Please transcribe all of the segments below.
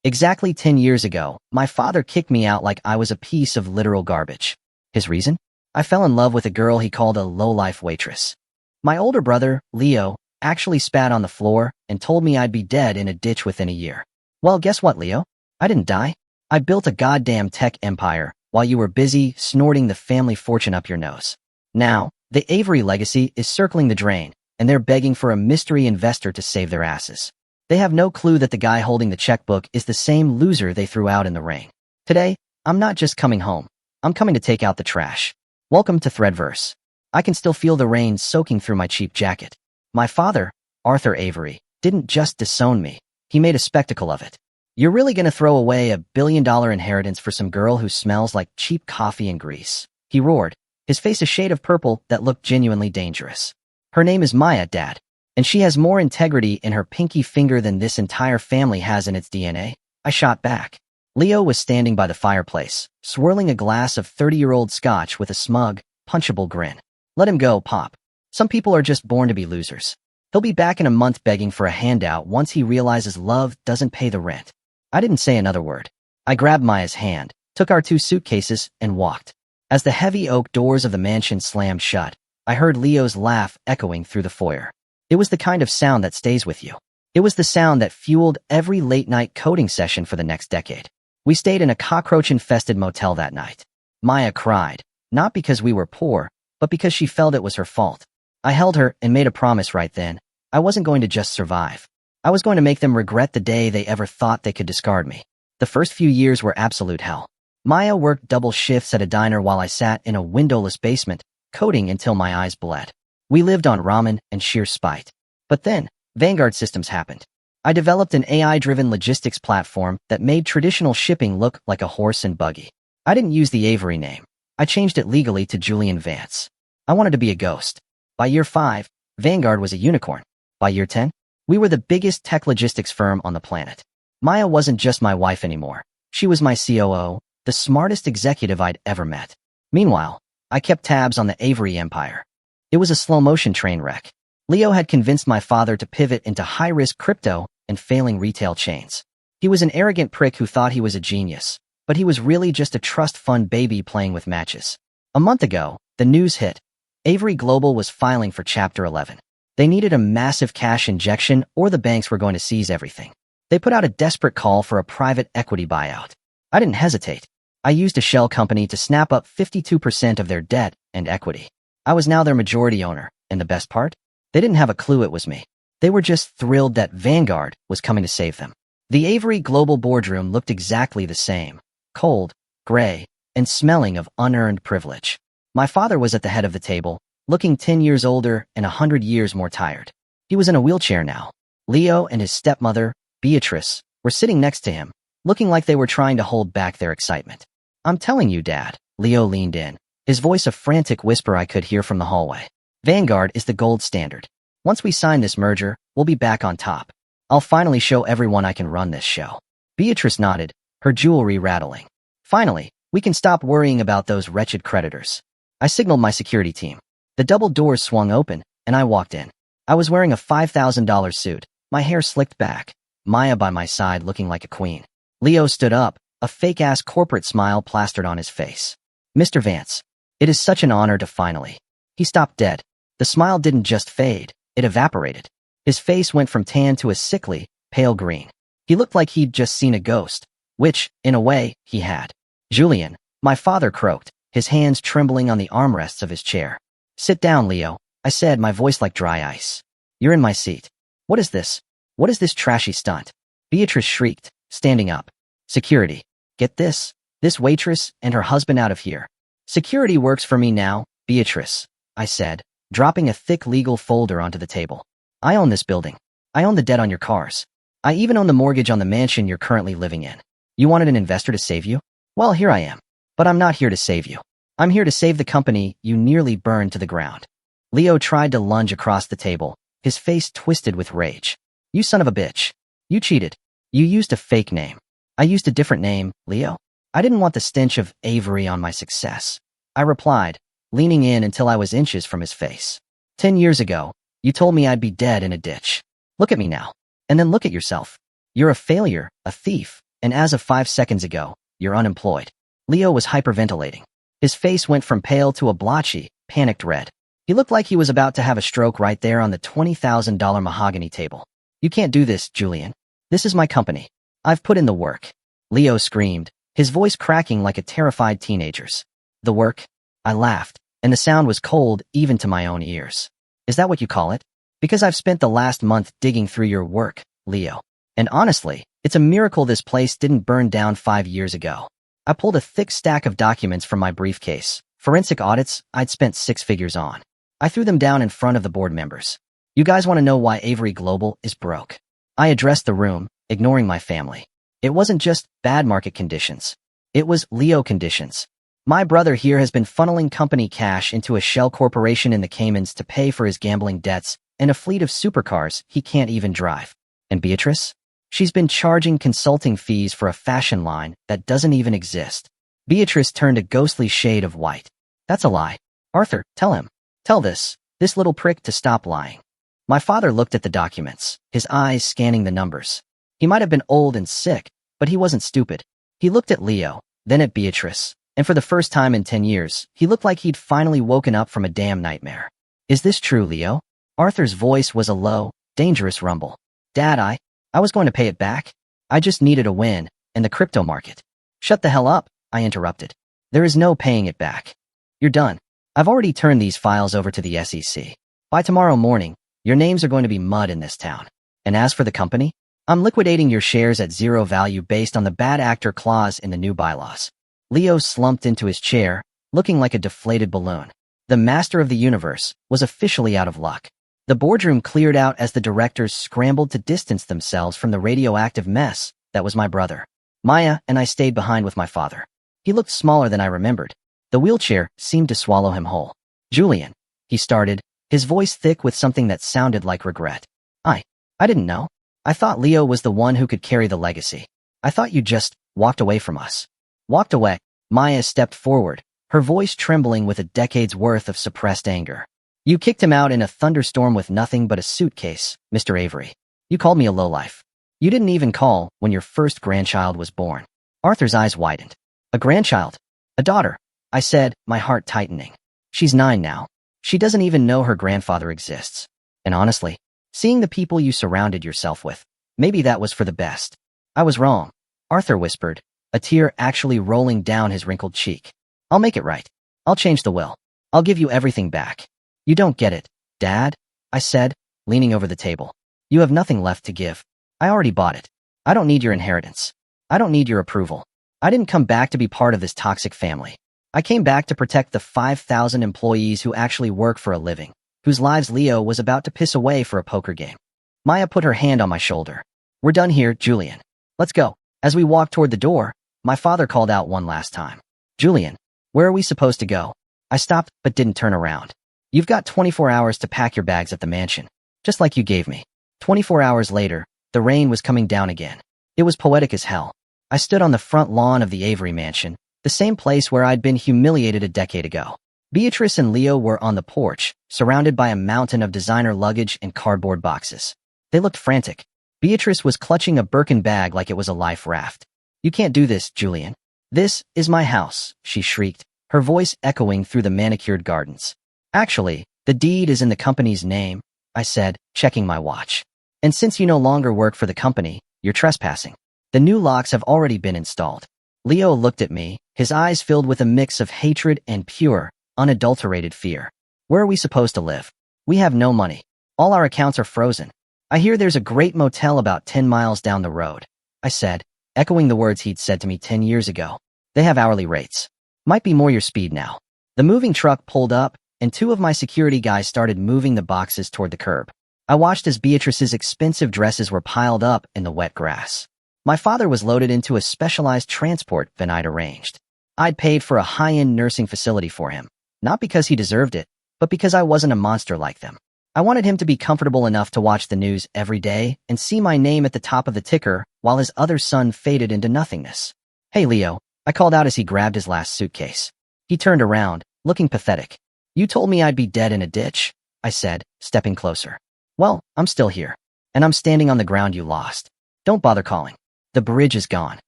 Exactly 10 years ago, my father kicked me out like I was a piece of literal garbage. His reason? I fell in love with a girl he called a low-life waitress. My older brother, Leo, actually spat on the floor and told me I'd be dead in a ditch within a year. Well, guess what, Leo? I didn't die. I built a goddamn tech empire while you were busy snorting the family fortune up your nose. Now, the Avery legacy is circling the drain, and they're begging for a mystery investor to save their asses. They have no clue that the guy holding the checkbook is the same loser they threw out in the rain. Today, I'm not just coming home. I'm coming to take out the trash. Welcome to ThreadVerse. I can still feel the rain soaking through my cheap jacket. My father, Arthur Avery, didn't just disown me. He made a spectacle of it. You're really gonna throw away a billion-dollar inheritance for some girl who smells like cheap coffee and grease? He roared, his face a shade of purple that looked genuinely dangerous. Her name is Maya, Dad, and she has more integrity in her pinky finger than this entire family has in its DNA. I shot back. Leo was standing by the fireplace, swirling a glass of 30-year-old scotch with a smug, punchable grin. Let him go, Pop. Some people are just born to be losers. He'll be back in a month begging for a handout once he realizes love doesn't pay the rent. I didn't say another word. I grabbed Maya's hand, took our 2 suitcases, and walked. As the heavy oak doors of the mansion slammed shut, I heard Leo's laugh echoing through the foyer. It was the kind of sound that stays with you. It was the sound that fueled every late-night coding session for the next decade. We stayed in a cockroach-infested motel that night. Maya cried, not because we were poor, but because she felt it was her fault. I held her and made a promise right then. I wasn't going to just survive. I was going to make them regret the day they ever thought they could discard me. The first few years were absolute hell. Maya worked double shifts at a diner while I sat in a windowless basement, coding until my eyes bled. We lived on ramen and sheer spite. But then, Vanguard systems happened. I developed an AI-driven logistics platform that made traditional shipping look like a horse and buggy. I didn't use the Avery name. I changed it legally to Julian Vance. I wanted to be a ghost. By year 5, Vanguard was a unicorn. By year 10, we were the biggest tech logistics firm on the planet. Maya wasn't just my wife anymore. She was my COO, the smartest executive I'd ever met. Meanwhile, I kept tabs on the Avery empire. It was a slow-motion train wreck. Leo had convinced my father to pivot into high-risk crypto and failing retail chains. He was an arrogant prick who thought he was a genius, but he was really just a trust fund baby playing with matches. A month ago, the news hit. Avery Global was filing for Chapter 11. They needed a massive cash injection or the banks were going to seize everything. They put out a desperate call for a private equity buyout. I didn't hesitate. I used a shell company to snap up 52% of their debt and equity. I was now their majority owner, and the best part? They didn't have a clue it was me. They were just thrilled that Vanguard was coming to save them. The Avery Global boardroom looked exactly the same, cold, gray, and smelling of unearned privilege. My father was at the head of the table, looking 10 years older and 100 years more tired. He was in a wheelchair now. Leo and his stepmother, Beatrice, were sitting next to him, looking like they were trying to hold back their excitement. I'm telling you, Dad, Leo leaned in, his voice a frantic whisper I could hear from the hallway. Vanguard is the gold standard. Once we sign this merger, we'll be back on top. I'll finally show everyone I can run this show. Beatrice nodded, her jewelry rattling. Finally, we can stop worrying about those wretched creditors. I signaled my security team. The double doors swung open, and I walked in. I was wearing a $5,000 suit, my hair slicked back, Maya by my side looking like a queen. Leo stood up, a fake-ass corporate smile plastered on his face. Mr. Vance, it is such an honor to finally... He stopped dead. The smile didn't just fade, it evaporated. His face went from tan to a sickly, pale green. He looked like he'd just seen a ghost, which, in a way, he had. Julian, my father croaked, his hands trembling on the armrests of his chair. Sit down, Leo, I said, my voice like dry ice. You're in my seat. What is this? What is this trashy stunt? Beatrice shrieked, standing up. Security. Get this waitress and her husband out of here. Security works for me now, Beatrice, I said, dropping a thick legal folder onto the table. I own this building. I own the debt on your cars. I even own the mortgage on the mansion you're currently living in. You wanted an investor to save you? Well, here I am. But I'm not here to save you. I'm here to save the company you nearly burned to the ground. Leo tried to lunge across the table, his face twisted with rage. You son of a bitch. You cheated. You used a fake name. I used a different name, Leo. I didn't want the stench of Avery on my success. I replied, leaning in until I was inches from his face. 10 years ago, you told me I'd be dead in a ditch. Look at me now. And then look at yourself. You're a failure, a thief, and as of 5 seconds ago, you're unemployed. Leo was hyperventilating. His face went from pale to a blotchy, panicked red. He looked like he was about to have a stroke right there on the $20,000 mahogany table. You can't do this, Julian. This is my company. I've put in the work. Leo screamed, his voice cracking like a terrified teenager's. The work? I laughed, and the sound was cold even to my own ears. Is that what you call it? Because I've spent the last month digging through your work, Leo. And honestly, it's a miracle this place didn't burn down 5 years ago. I pulled a thick stack of documents from my briefcase. Forensic audits I'd spent 6 figures on. I threw them down in front of the board members. You guys want to know why Avery Global is broke? I addressed the room, ignoring my family. It wasn't just bad market conditions. It was Leo conditions. My brother here has been funneling company cash into a shell corporation in the Caymans to pay for his gambling debts and a fleet of supercars he can't even drive. And Beatrice? She's been charging consulting fees for a fashion line that doesn't even exist. Beatrice turned a ghostly shade of white. That's a lie. Arthur, tell him. Tell this little prick to stop lying. My father looked at the documents, his eyes scanning the numbers. He might have been old and sick, but he wasn't stupid. He looked at Leo, then at Beatrice, and for the first time in 10 years, he looked like he'd finally woken up from a damn nightmare. Is this true, Leo? Arthur's voice was a low, dangerous rumble. Dad, I was going to pay it back. I just needed a win, and the crypto market. Shut the hell up, I interrupted. There is no paying it back. You're done. I've already turned these files over to the SEC. By tomorrow morning, your names are going to be mud in this town. And as for the company, I'm liquidating your shares at zero value based on the bad actor clause in the new bylaws. Leo slumped into his chair, looking like a deflated balloon. The master of the universe was officially out of luck. The boardroom cleared out as the directors scrambled to distance themselves from the radioactive mess that was my brother. Maya and I stayed behind with my father. He looked smaller than I remembered. The wheelchair seemed to swallow him whole. Julian, he started, his voice thick with something that sounded like regret. I didn't know. I thought Leo was the one who could carry the legacy. I thought you just walked away from us. Walked away. Maya stepped forward, her voice trembling with a decade's worth of suppressed anger. You kicked him out in a thunderstorm with nothing but a suitcase, Mr. Avery. You called me a lowlife. You didn't even call when your first grandchild was born. Arthur's eyes widened. A grandchild? A daughter? I said, my heart tightening. She's 9 now. She doesn't even know her grandfather exists. And honestly, seeing the people you surrounded yourself with, maybe that was for the best. I was wrong, Arthur whispered, a tear actually rolling down his wrinkled cheek. I'll make it right. I'll change the will. I'll give you everything back. You don't get it, Dad, I said, leaning over the table. You have nothing left to give. I already bought it. I don't need your inheritance. I don't need your approval. I didn't come back to be part of this toxic family. I came back to protect the 5,000 employees who actually work for a living, whose lives Leo was about to piss away for a poker game. Maya put her hand on my shoulder. We're done here, Julian. Let's go. As we walked toward the door, my father called out one last time. Julian, where are we supposed to go? I stopped but didn't turn around. You've got 24 hours to pack your bags at the mansion, just like you gave me. 24 hours later, the rain was coming down again. It was poetic as hell. I stood on the front lawn of the Avery mansion, the same place where I'd been humiliated a decade ago. Beatrice and Leo were on the porch, surrounded by a mountain of designer luggage and cardboard boxes. They looked frantic. Beatrice was clutching a Birkin bag like it was a life raft. You can't do this, Julian. This is my house, she shrieked, her voice echoing through the manicured gardens. Actually, the deed is in the company's name, I said, checking my watch. And since you no longer work for the company, you're trespassing. The new locks have already been installed. Leo looked at me, his eyes filled with a mix of hatred and pure, unadulterated fear. Where are we supposed to live? We have no money. All our accounts are frozen. I hear there's a great motel about 10 miles down the road, I said, echoing the words he'd said to me 10 years ago. They have hourly rates. Might be more your speed now. The moving truck pulled up, and 2 of my security guys started moving the boxes toward the curb. I watched as Beatrice's expensive dresses were piled up in the wet grass. My father was loaded into a specialized transport van I'd arranged. I'd paid for a high-end nursing facility for him, not because he deserved it, but because I wasn't a monster like them. I wanted him to be comfortable enough to watch the news every day and see my name at the top of the ticker while his other son faded into nothingness. Hey, Leo, I called out as he grabbed his last suitcase. He turned around, looking pathetic. You told me I'd be dead in a ditch, I said, stepping closer. Well, I'm still here, and I'm standing on the ground you lost. Don't bother calling. The bridge is gone.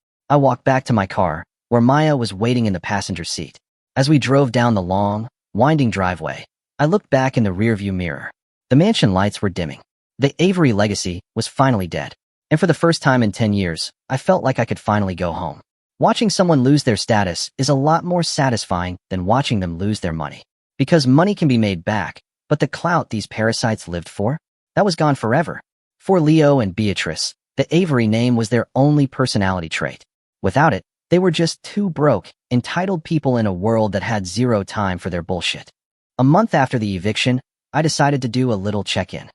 I walked back to my car, where Maya was waiting in the passenger seat. As we drove down the long, winding driveway, I looked back in the rearview mirror. The mansion lights were dimming. The Avery legacy was finally dead. And for the first time in 10 years, I felt like I could finally go home. Watching someone lose their status is a lot more satisfying than watching them lose their money. Because money can be made back, but the clout these parasites lived for? That was gone forever. For Leo and Beatrice, the Avery name was their only personality trait. Without it, they were just two broke, entitled people in a world that had zero time for their bullshit. A month after the eviction, I decided to do a little check-in.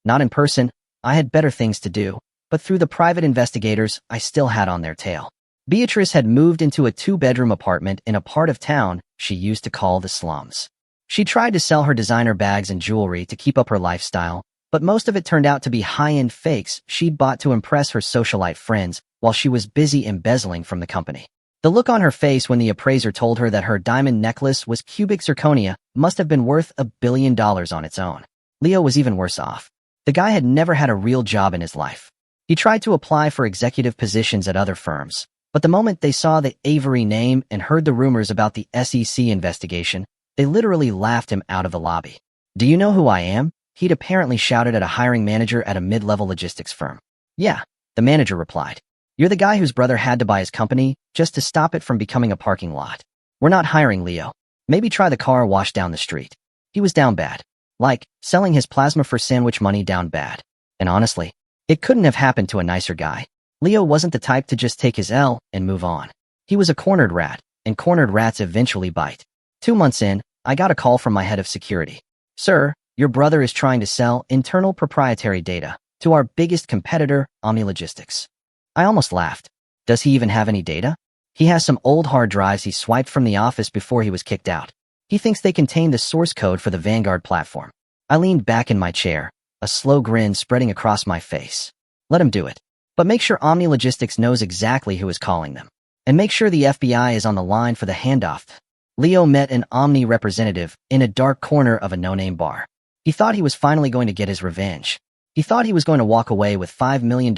Not in person, I had better things to do, but through the private investigators I still had on their tail. Beatrice had moved into a 2-bedroom apartment in a part of town she used to call the slums. She tried to sell her designer bags and jewelry to keep up her lifestyle, but most of it turned out to be high-end fakes she'd bought to impress her socialite friends while she was busy embezzling from the company. The look on her face when the appraiser told her that her diamond necklace was cubic zirconia must have been worth $1 billion on its own. Leo was even worse off. The guy had never had a real job in his life. He tried to apply for executive positions at other firms, but the moment they saw the Avery name and heard the rumors about the SEC investigation, they literally laughed him out of the lobby. "Do you know who I am?" He'd apparently shouted at a hiring manager at a mid-level logistics firm. "Yeah," the manager replied. "You're the guy whose brother had to buy his company just to stop it from becoming a parking lot. We're not hiring Leo. Maybe try the car wash down the street." He was down bad. Like, selling his plasma for sandwich money down bad. And honestly, it couldn't have happened to a nicer guy. Leo wasn't the type to just take his L and move on. He was a cornered rat, and cornered rats eventually bite. 2 months in, I got a call from my head of security. "Sir, your brother is trying to sell internal proprietary data to our biggest competitor, Omni Logistics." I almost laughed. Does he even have any data? He has some old hard drives he swiped from the office before he was kicked out. He thinks they contain the source code for the Vanguard platform. I leaned back in my chair, a slow grin spreading across my face. Let him do it. But make sure Omni Logistics knows exactly who is calling them. And make sure the FBI is on the line for the handoff. Leo met an Omni representative in a dark corner of a no-name bar. He thought he was finally going to get his revenge. He thought he was going to walk away with $5 million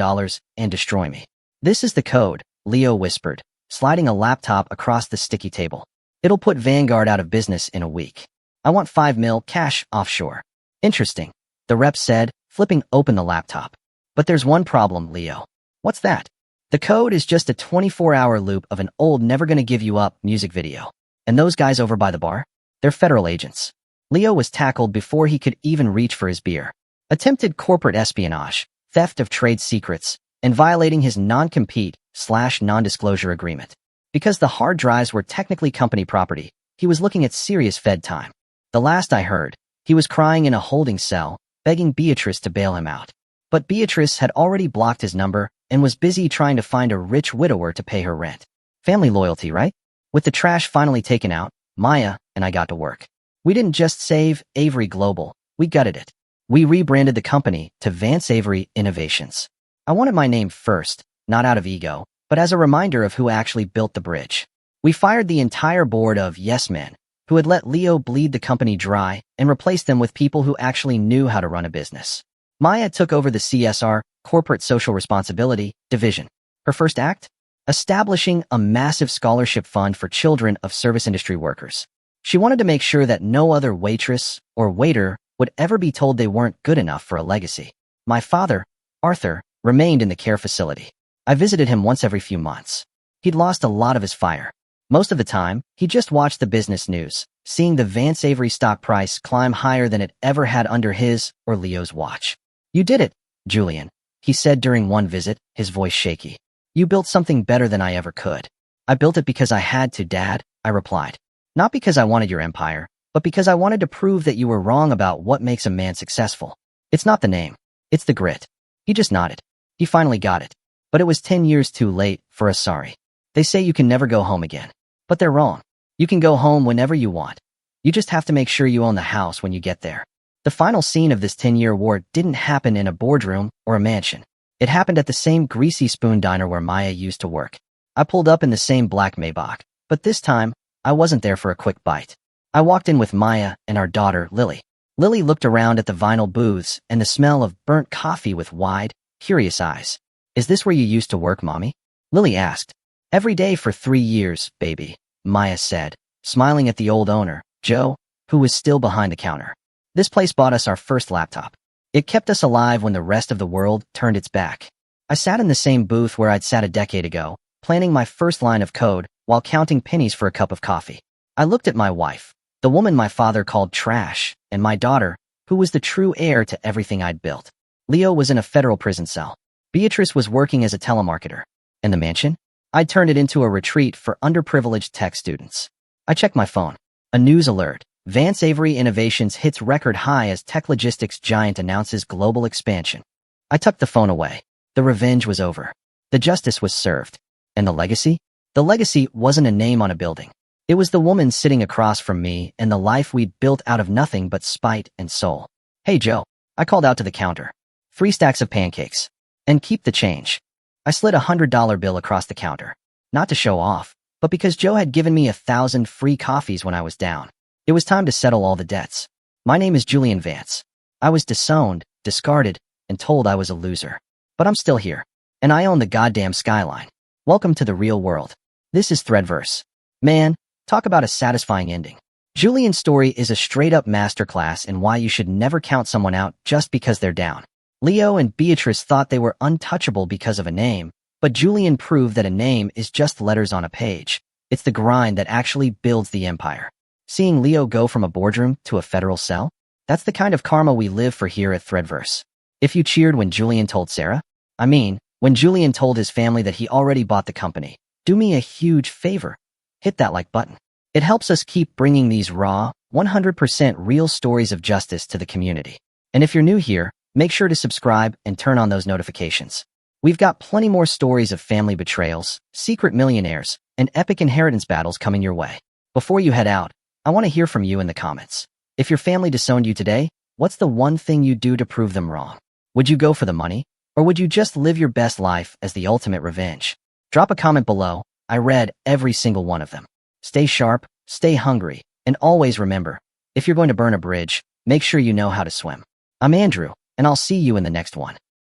and destroy me. "This is the code," Leo whispered, sliding a laptop across the sticky table. "It'll put Vanguard out of business in a week. I want $5 mil cash offshore." "Interesting," the rep said, flipping open the laptop. "But there's one problem, Leo." "What's that?" "The code is just a 24-hour loop of an old Never Gonna Give You Up music video. And those guys over by the bar? They're federal agents." Leo was tackled before he could even reach for his beer. Attempted corporate espionage, theft of trade secrets, and violating his non-compete/non-disclosure agreement. Because the hard drives were technically company property, he was looking at serious Fed time. The last I heard, he was crying in a holding cell, begging Beatrice to bail him out. But Beatrice had already blocked his number and was busy trying to find a rich widower to pay her rent. Family loyalty, right? With the trash finally taken out, Maya and I got to work. We didn't just save Avery Global, we gutted it. We rebranded the company to Vance Avery Innovations. I wanted my name first, not out of ego, but as a reminder of who actually built the bridge. We fired the entire board of yes men, who had let Leo bleed the company dry, and replaced them with people who actually knew how to run a business. Maya took over the CSR, Corporate Social Responsibility, division. Her first act? Establishing a massive scholarship fund for children of service industry workers. She wanted to make sure that no other waitress or waiter would ever be told they weren't good enough for a legacy. My father, Arthur, remained in the care facility. I visited him once every few months. He'd lost a lot of his fire. Most of the time, he just watched the business news, seeing the Vance Avery stock price climb higher than it ever had under his or Leo's watch. "You did it, Julian," he said during one visit, his voice shaky. "You built something better than I ever could." "I built it because I had to, Dad," I replied. "Not because I wanted your empire, but because I wanted to prove that you were wrong about what makes a man successful. It's not the name. It's the grit." He just nodded. He finally got it. But it was 10 years too late for a sorry. They say you can never go home again. But they're wrong. You can go home whenever you want. You just have to make sure you own the house when you get there. The final scene of this 10-year war didn't happen in a boardroom or a mansion. It happened at the same Greasy Spoon diner where Maya used to work. I pulled up in the same black Maybach, but this time, I wasn't there for a quick bite. I walked in with Maya and our daughter, Lily. Lily looked around at the vinyl booths and the smell of burnt coffee with wide, curious eyes. "Is this where you used to work, Mommy?" Lily asked. Every day for 3 years, baby, Maya said, smiling at the old owner, Joe, who was still behind the counter. This place bought us our first laptop. It kept us alive when the rest of the world turned its back. I sat in the same booth where I'd sat a decade ago, planning my first line of code while counting pennies for a cup of coffee. I looked at my wife, the woman my father called trash, and my daughter, who was the true heir to everything I'd built. Leo was in a federal prison cell. Beatrice was working as a telemarketer. And the mansion? I'd turned it into a retreat for underprivileged tech students. I checked my phone. A news alert. Vance Avery Innovations hits record high as tech logistics giant announces global expansion. I tucked the phone away. The revenge was over. The justice was served. And the legacy? The legacy wasn't a name on a building. It was the woman sitting across from me and the life we'd built out of nothing but spite and soul. Hey, Joe. I called out to the counter. 3 stacks of pancakes. And keep the change. I slid a $100 bill across the counter. Not to show off, but because Joe had given me 1,000 free coffees when I was down. It was time to settle all the debts. My name is Julian Vance. I was disowned, discarded, and told I was a loser. But I'm still here. And I own the goddamn skyline. Welcome to the real world. This is ThreadVerse. Man, talk about a satisfying ending. Julian's story is a straight-up masterclass in why you should never count someone out just because they're down. Leo and Beatrice thought they were untouchable because of a name, but Julian proved that a name is just letters on a page. It's the grind that actually builds the empire. Seeing Leo go from a boardroom to a federal cell? That's the kind of karma we live for here at ThreadVerse. If you cheered when Julian told Sarah, when Julian told his family that he already bought the company, do me a huge favor. Hit that like button. It helps us keep bringing these raw, 100% real stories of justice to the community. And if you're new here, make sure to subscribe and turn on those notifications. We've got plenty more stories of family betrayals, secret millionaires, and epic inheritance battles coming your way. Before you head out, I want to hear from you in the comments. If your family disowned you today, what's the one thing you'd do to prove them wrong? Would you go for the money? Or would you just live your best life as the ultimate revenge? Drop a comment below. I read every single one of them. Stay sharp, stay hungry, and always remember, if you're going to burn a bridge, make sure you know how to swim. I'm Andrew, and I'll see you in the next one.